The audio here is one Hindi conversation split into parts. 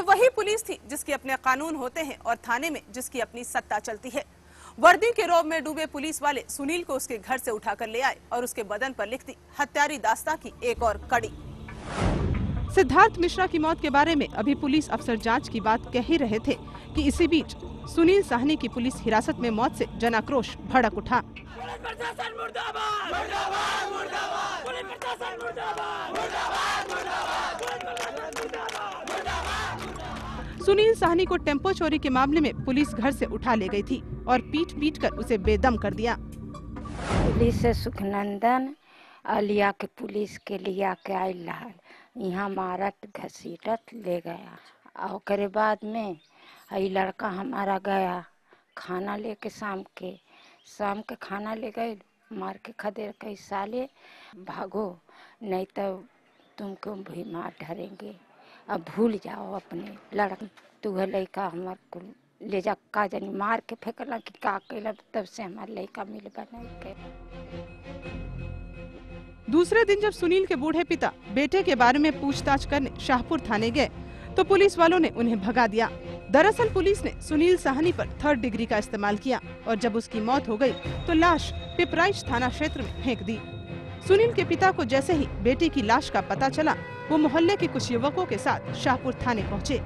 ये वही पुलिस थी जिसके अपने कानून होते हैं और थाने में जिसकी अपनी सत्ता चलती है। वर्दी के रौब में डूबे पुलिस वाले सुनील को उसके घर से उठाकर ले आए और उसके बदन पर लिख दी हत्यारी दास्तां की एक और कड़ी। सिद्धार्थ मिश्रा की मौत के बारे में अभी पुलिस अफसर जांच की बात कह ही रहे थे कि इसी बीच सुनील साहनी की पुलिस हिरासत में मौत से जनाक्रोश भड़क उठा। सुनील साहनी को टेम्पो चोरी के मामले में पुलिस घर से उठा ले गई थी और पीट कर उसे बेदम कर दिया। पुलिस से सुखनंदन लिया के पुलिस के लिया के आयल यहाँ मारत घसीटत ले गया और करे बाद में ये लड़का हमारा गया खाना लेके शाम के खाना ले गए मार के खदेड़ के साले भागो नहीं तो तुमको भी मार धरेंगे अब भूल जाओ अपने लड़का तू लड़का हमार को ले जा का जानी मार के फेंकला कि का कैला तब से हमारे लड़का मिल बना के। दूसरे दिन जब सुनील के बूढ़े पिता बेटे के बारे में पूछताछ करने शाहपुर थाने गए तो पुलिस वालों ने उन्हें भगा दिया। दरअसल पुलिस ने सुनील साहनी पर 3rd डिग्री का इस्तेमाल किया और जब उसकी मौत हो गई तो लाश पिपराइच थाना क्षेत्र में फेंक दी। सुनील के पिता को जैसे ही बेटे की लाश का पता चला वो मोहल्ले के कुछ युवकों के साथ शाहपुर थाने पहुँचे।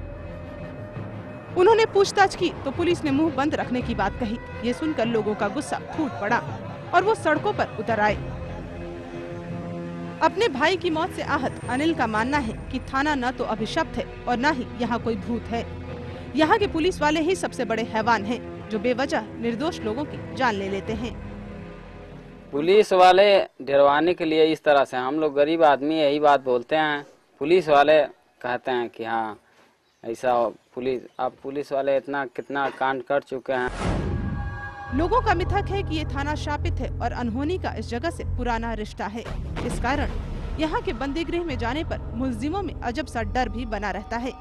उन्होंने पूछताछ की तो पुलिस ने मुंह बंद रखने की बात कही। ये सुनकर लोगों का गुस्सा फूट पड़ा और वो सड़कों पर उतर आए। अपने भाई की मौत से आहत अनिल का मानना है कि थाना न तो अभिशप्त है और न ही यहाँ कोई भूत है। यहाँ के पुलिस वाले ही सबसे बड़े हैवान हैं जो बेवजह निर्दोष लोगों की जान ले लेते हैं। पुलिस वाले डरवाने के लिए इस तरह से हम लोग गरीब आदमी यही बात बोलते हैं। पुलिस वाले कहते हैं कि हाँ ऐसा पुलिस वाले इतना कितना कांड कर चुके हैं। लोगों का मिथक है कि ये थाना शापित है और अनहोनी का इस जगह से पुराना रिश्ता है। इस कारण यहाँ के बंदी गृह में जाने पर मुलजिमों में अजब सा डर भी बना रहता है,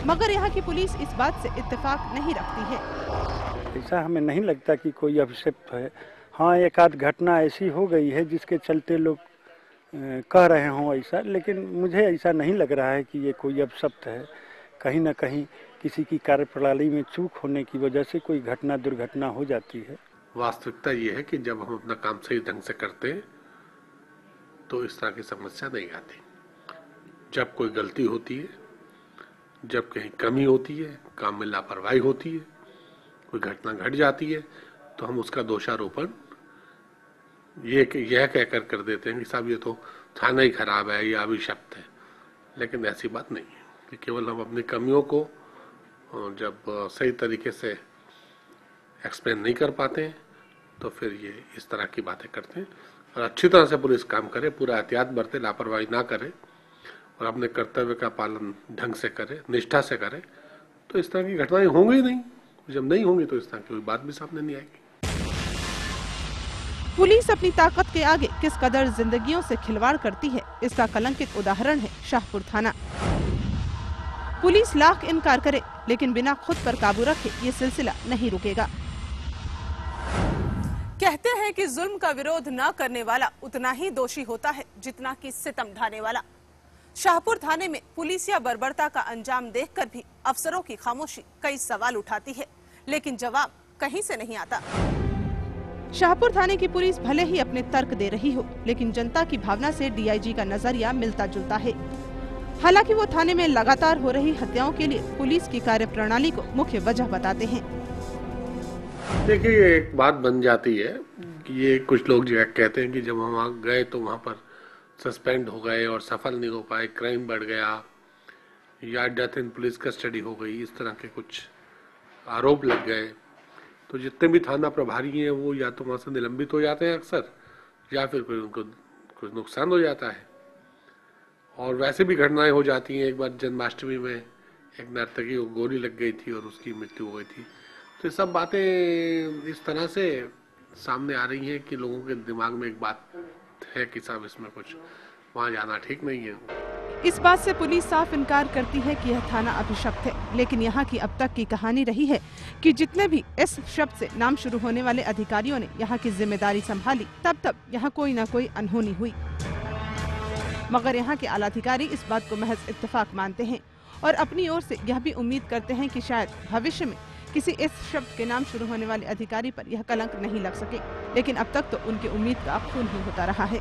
मगर यहाँ की पुलिस इस बात से इत्तेफाक नहीं रखती है। ऐसा हमें नहीं लगता कि कोई अभिशप्त है। हाँ, एक आध घटना ऐसी हो गई है जिसके चलते लोग कह रहे हों ऐसा, लेकिन मुझे ऐसा नहीं लग रहा है कि ये कोई अभिशप्त है। कहीं न कहीं किसी की कार्यप्रणाली में चूक होने की वजह से कोई घटना दुर्घटना हो जाती है। वास्तविकता ये है कि जब हम अपना काम सही ढंग से करते हैं तो इस तरह की समस्या नहीं आती। जब कोई गलती होती है, जब कहीं कमी होती है, काम में लापरवाही होती है, कोई घटना घट जाती है तो हम उसका दोषारोपण यह कहकर कर देते हैं कि साहब ये तो थाना ही खराब है या अभिशप्त है। लेकिन ऐसी बात नहीं है कि केवल हम अपनी कमियों को जब सही तरीके से एक्सप्लेन नहीं कर पाते हैं तो फिर ये इस तरह की बातें करते हैं। और अच्छी तरह से पुलिस काम करे, पूरा एहतियात बरते, लापरवाही ना करे और अपने कर्तव्य का पालन ढंग से करे, निष्ठा से करे तो इस तरह की घटनाएं होंगी नहीं। जब नहीं होंगी तो इस तरह की कोई बात भी सामने नहीं आएगी। पुलिस अपनी ताकत के आगे किस कदर जिंदगियों से खिलवाड़ करती है, इसका कलंकित उदाहरण है शाहपुर थाना। पुलिस लाख इनकार करे लेकिन बिना खुद पर काबू रखे ये सिलसिला नहीं रुकेगा। कहते हैं कि जुल्म का विरोध न करने वाला उतना ही दोषी होता है जितना कि सितम ढाने वाला। शाहपुर थाने में पुलिस या बर्बरता का अंजाम देखकर भी अफसरों की खामोशी कई सवाल उठाती है, लेकिन जवाब कहीं से नहीं आता। शाहपुर थाने की पुलिस भले ही अपने तर्क दे रही हो, लेकिन जनता की भावना से डीआईजी का नजरिया मिलता जुलता है। हालांकि वो थाने में लगातार हो रही हत्याओं के लिए पुलिस की कार्यप्रणाली को मुख्य वजह बताते हैं। देखिए, एक बात बन जाती है कि ये कुछ लोग जो कहते हैं कि जब हम वहाँ गए तो वहाँ पर सस्पेंड हो गए और सफल नहीं हो पाए, क्राइम बढ़ गया या डेथ इन पुलिस कस्टडी हो गई, इस तरह के कुछ आरोप लग गए तो जितने भी थाना प्रभारी हैं वो या तो वहाँ से निलंबित हो जाते हैं अक्सर, या फिर कोई उनको कुछ नुकसान हो जाता है। और वैसे भी घटनाएं हो जाती हैं। एक बार जन्माष्टमी में एक नर्तकी को गोली लग गई थी और उसकी मृत्यु हो गई थी। तो ये सब बातें इस तरह से सामने आ रही हैं कि लोगों के दिमाग में एक बात है कि साहब इसमें कुछ वहाँ जाना ठीक नहीं है। इस बात से पुलिस साफ इनकार करती है कि यह थाना अभिशप्त है, लेकिन यहाँ की अब तक की कहानी रही है कि जितने भी इस शब्द से नाम शुरू होने वाले अधिकारियों ने यहाँ की जिम्मेदारी संभाली, तब यहाँ कोई न कोई अनहोनी हुई। मगर यहाँ के आला अधिकारी इस बात को महज इत्तेफाक मानते हैं और अपनी ओर से यह भी उम्मीद करते हैं कि शायद भविष्य में किसी इस शब्द के नाम शुरू होने वाले अधिकारी पर यह कलंक नहीं लग सके, लेकिन अब तक तो उनकी उम्मीद का खून ही होता रहा है।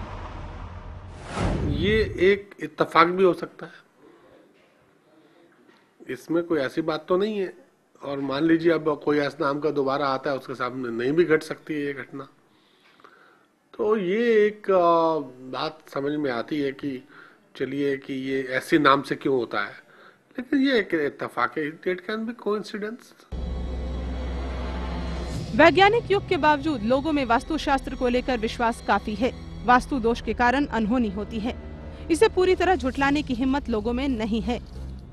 ये एक इत्तेफाक भी हो सकता है, इसमें कोई ऐसी बात तो नहीं है। और मान लीजिए अब कोई ऐसा नाम का दोबारा आता है, उसके सामने नहीं भी घट सकती है ये घटना। तो ये एक बात समझ में आती है कि चलिए कि ये ऐसे नाम से क्यों होता है, लेकिन ये एक इत्तेफाक है। It can be coincidence. वैज्ञानिक युग के बावजूद लोगों में वास्तुशास्त्र को लेकर विश्वास काफी है। वास्तु दोष के कारण अनहोनी होती है, इसे पूरी तरह झुठलाने की हिम्मत लोगों में नहीं है।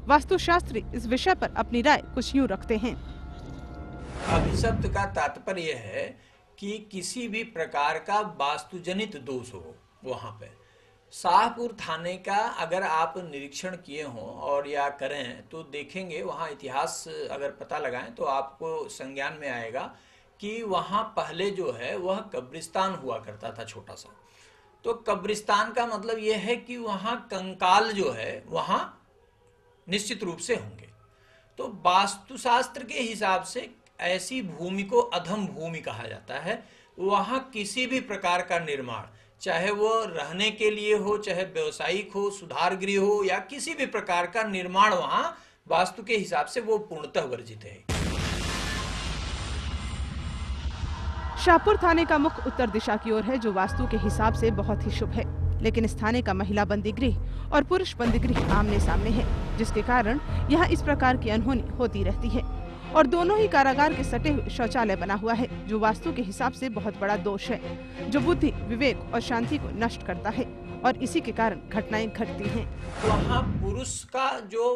वास्तुशास्त्री इस विषय पर अपनी राय कुछ यूं रखते हैं। अभिशप्त का तात्पर्य है कि किसी भी प्रकार का वास्तुजनित दोष हो। वहां पे शाहपुर थाने का अगर आप निरीक्षण किए हों और या करें तो देखेंगे, वहां इतिहास अगर पता लगाएं तो आपको संज्ञान में आएगा कि वहां पहले जो है वह कब्रिस्तान हुआ करता था, छोटा सा। तो कब्रिस्तान का मतलब यह है कि वहां कंकाल जो है वहां निश्चित रूप से होंगे। तो वास्तुशास्त्र के हिसाब से ऐसी भूमि को अधम भूमि कहा जाता है। वहां किसी भी प्रकार का निर्माण, चाहे वो रहने के लिए हो, चाहे व्यवसायिक हो, सुधार गृह हो, या किसी भी प्रकार का निर्माण वहां वास्तु के हिसाब से वो पूर्णतः वर्जित है। शाहपुर थाने का मुख उत्तर दिशा की ओर है, जो वास्तु के हिसाब से बहुत ही शुभ है। लेकिन इस थाने का महिला बंदी गृह और पुरुष बंदी गृह आमने सामने है, जिसके कारण यहाँ इस प्रकार की अनहोनी होती रहती है। और दोनों ही कारागार के सटे हुए शौचालय बना हुआ है, जो वास्तु के हिसाब से बहुत बड़ा दोष है, जो बुद्धि, विवेक और शांति को नष्ट करता है, और इसी के कारण घटनाएं घटती हैं। वहाँ पुरुष का जो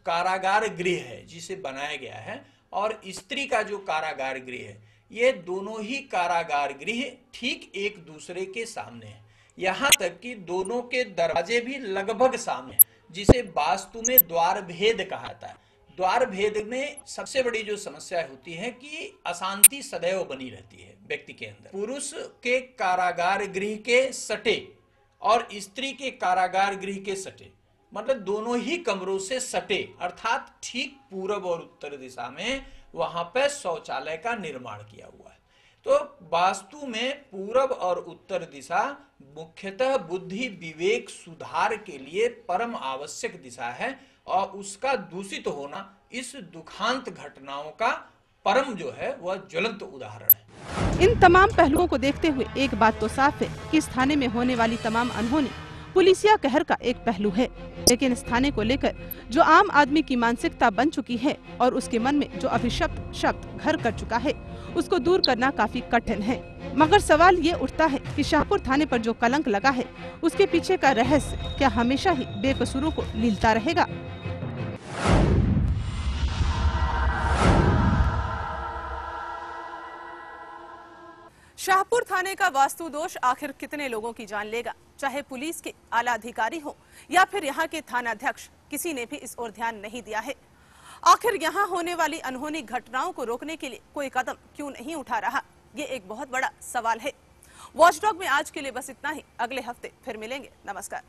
कारागार गृह है जिसे बनाया गया है, और स्त्री का जो कारागार गृह है, ये दोनों ही कारागार गृह ठीक एक दूसरे के सामने है। यहाँ तक कि दोनों के दरवाजे भी लगभग सामने, जिसे वास्तु में द्वार भेद कहा जाता है। द्वार भेद में सबसे बड़ी जो समस्या होती है कि अशांति सदैव बनी रहती है व्यक्ति के अंदर। पुरुष के कारागार गृह के सटे और स्त्री के कारागार गृह के सटे, मतलब दोनों ही कमरों से सटे, अर्थात ठीक पूर्व और उत्तर दिशा में वहां पर शौचालय का निर्माण किया हुआ है। तो वास्तु में पूरब और उत्तर दिशा मुख्यतः बुद्धि, विवेक, सुधार के लिए परम आवश्यक दिशा है, और उसका दूषित होना इस दुखांत घटनाओं का परम जो है वह ज्वलंत उदाहरण है। इन तमाम पहलुओं को देखते हुए एक बात तो साफ है कि इस थाने में होने वाली तमाम अनहोनी पुलिसिया कहर का एक पहलू है। लेकिन इस थाने को लेकर जो आम आदमी की मानसिकता बन चुकी है और उसके मन में जो अभिशप्त शब्द घर कर चुका है, उसको दूर करना काफी कठिन है। मगर सवाल ये उठता है कि शाहपुर थाने पर जो कलंक लगा है, उसके पीछे का रहस्य क्या हमेशा ही बेकसूरों को लीलता रहेगा? शाहपुर थाने का वास्तु दोष आखिर कितने लोगों की जान लेगा? चाहे पुलिस के आला अधिकारी हो या फिर यहाँ के थानाध्यक्ष, किसी ने भी इस ओर ध्यान नहीं दिया है। आखिर यहाँ होने वाली अनहोनी घटनाओं को रोकने के लिए कोई कदम क्यों नहीं उठा रहा? ये एक बहुत बड़ा सवाल है। वॉचडॉग में आज के लिए बस इतना ही। अगले हफ्ते फिर मिलेंगे। नमस्कार।